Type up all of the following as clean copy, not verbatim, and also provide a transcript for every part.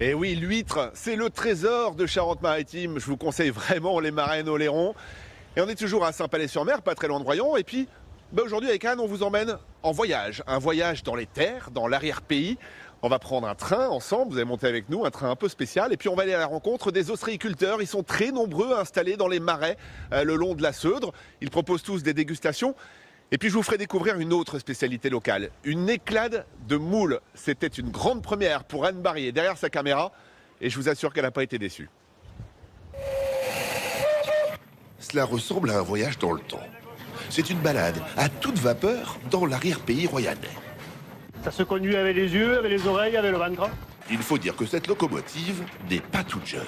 Et oui, l'huître, c'est le trésor de Charente-Maritime. Je vous conseille vraiment les marraines au lairon. Et on est toujours à Saint-Palais-sur-Mer, pas très loin de Royan. Et puis, aujourd'hui avec Anne, on vous emmène en voyage. Un voyage dans les terres, dans l'arrière-pays. On va prendre un train ensemble, vous allez monter avec nous, un train un peu spécial. Et puis on va aller à la rencontre des ostréiculteurs. Ils sont très nombreux installés dans les marais le long de la Seudre. Ils proposent tous des dégustations. Et puis je vous ferai découvrir une autre spécialité locale, une éclade de moules. C'était une grande première pour Anne Barrier derrière sa caméra et je vous assure qu'elle n'a pas été déçue. Cela ressemble à un voyage dans le temps. C'est une balade à toute vapeur dans l'arrière-pays royannais. Ça se conduit avec les yeux, avec les oreilles, avec le ventre. Il faut dire que cette locomotive n'est pas toute jeune.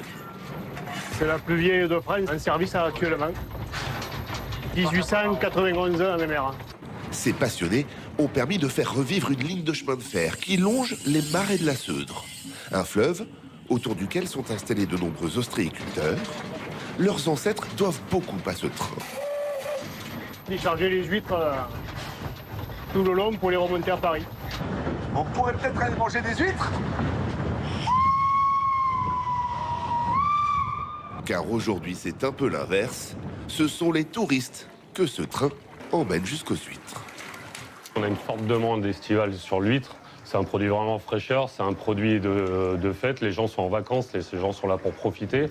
C'est la plus vieille de France en service actuellement. 1891 en mémoire. Ces passionnés ont permis de faire revivre une ligne de chemin de fer qui longe les marais de la Seudre. Un fleuve autour duquel sont installés de nombreux ostréiculteurs. Leurs ancêtres doivent beaucoup à ce train. Ils chargeaient les huîtres tout le long pour les remonter à Paris. On pourrait peut-être aller manger des huîtres ? Car aujourd'hui, c'est un peu l'inverse. Ce sont les touristes que ce train emmène jusqu'aux huîtres. On a une forte demande estivale sur l'huître. C'est un produit vraiment fraîcheur, c'est un produit de fête. Les gens sont en vacances, ces gens sont là pour profiter.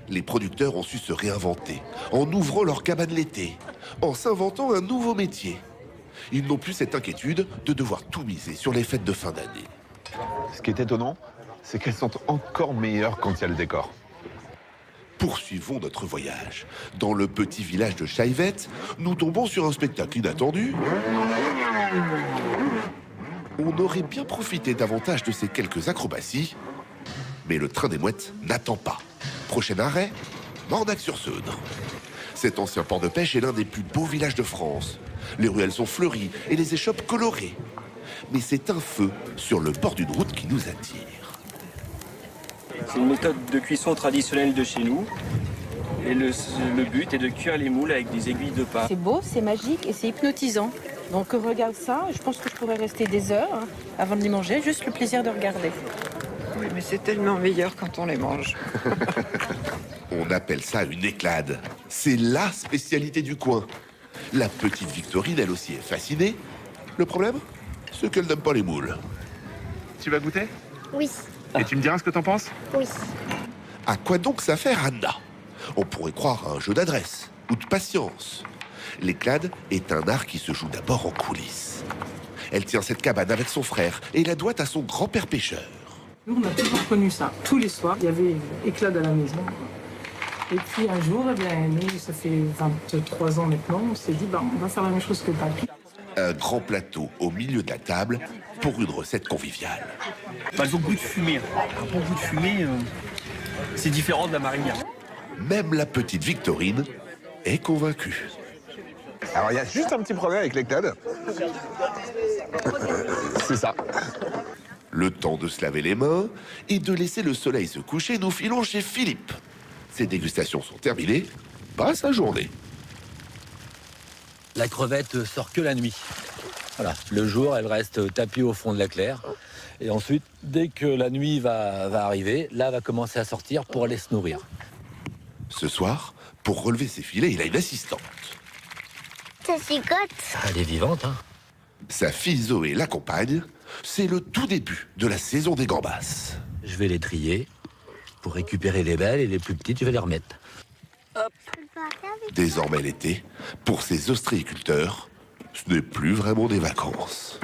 Les producteurs ont su se réinventer en ouvrant leur cabane l'été, en s'inventant un nouveau métier. Ils n'ont plus cette inquiétude de devoir tout miser sur les fêtes de fin d'année. Ce qui est étonnant, c'est qu'elles sont encore meilleures quand il y a le décor. Poursuivons notre voyage. Dans le petit village de Chaivette, nous tombons sur un spectacle inattendu. On aurait bien profité davantage de ces quelques acrobaties, mais le train des mouettes n'attend pas. Prochain arrêt, Mordac-sur-Seudre. Cet ancien port de pêche est l'un des plus beaux villages de France. Les ruelles sont fleuries et les échoppes colorées. Mais c'est un feu sur le bord d'une route qui nous attire. C'est une méthode de cuisson traditionnelle de chez nous. Et le but est de cuire les moules avec des aiguilles de pain. C'est beau, c'est magique et c'est hypnotisant. Donc regarde ça, je pense que je pourrais rester des heures avant de les manger, juste le plaisir de regarder. Oui, mais c'est tellement meilleur quand on les mange. On appelle ça une éclade. C'est la spécialité du coin. La petite Victorine, elle aussi, est fascinée. Le problème, c'est qu'elle n'aime pas les moules. Tu vas goûter ? Oui, Et tu me diras ce que t'en penses ? oui. À quoi donc ça sert, Anna? On pourrait croire à un jeu d'adresse ou de patience. L'éclade est un art qui se joue d'abord en coulisses. Elle tient cette cabane avec son frère et la doit à son grand-père pêcheur. Nous, on a toujours connu ça. Tous les soirs, il y avait une éclade à la maison. Et puis un jour, eh bien, nous, ça fait 23 ans maintenant, on s'est dit, on va faire la même chose que papy. Un grand plateau au milieu de la table pour une recette conviviale. Elles ont goût de fumée. Un bon goût de fumée, c'est différent de la marinière. Même la petite Victorine est convaincue. Alors il y a juste un petit problème avec l'éclade. C'est ça. Le temps de se laver les mains et de laisser le soleil se coucher, nous filons chez Philippe. Ces dégustations sont terminées. Passe la journée. La crevette sort que la nuit. Voilà. Le jour, elle reste tapie au fond de la claire. Et ensuite, dès que la nuit va arriver, là, elle va commencer à sortir pour aller se nourrir. Ce soir, pour relever ses filets, il a une assistante. Ça cicotte. Elle est vivante, hein. Sa fille Zoé l'accompagne. C'est le tout début de la saison des gambas. Je vais les trier pour récupérer les belles et les plus petites, je vais les remettre. Hop. Désormais l'été, pour ces ostréiculteurs, ce n'est plus vraiment des vacances.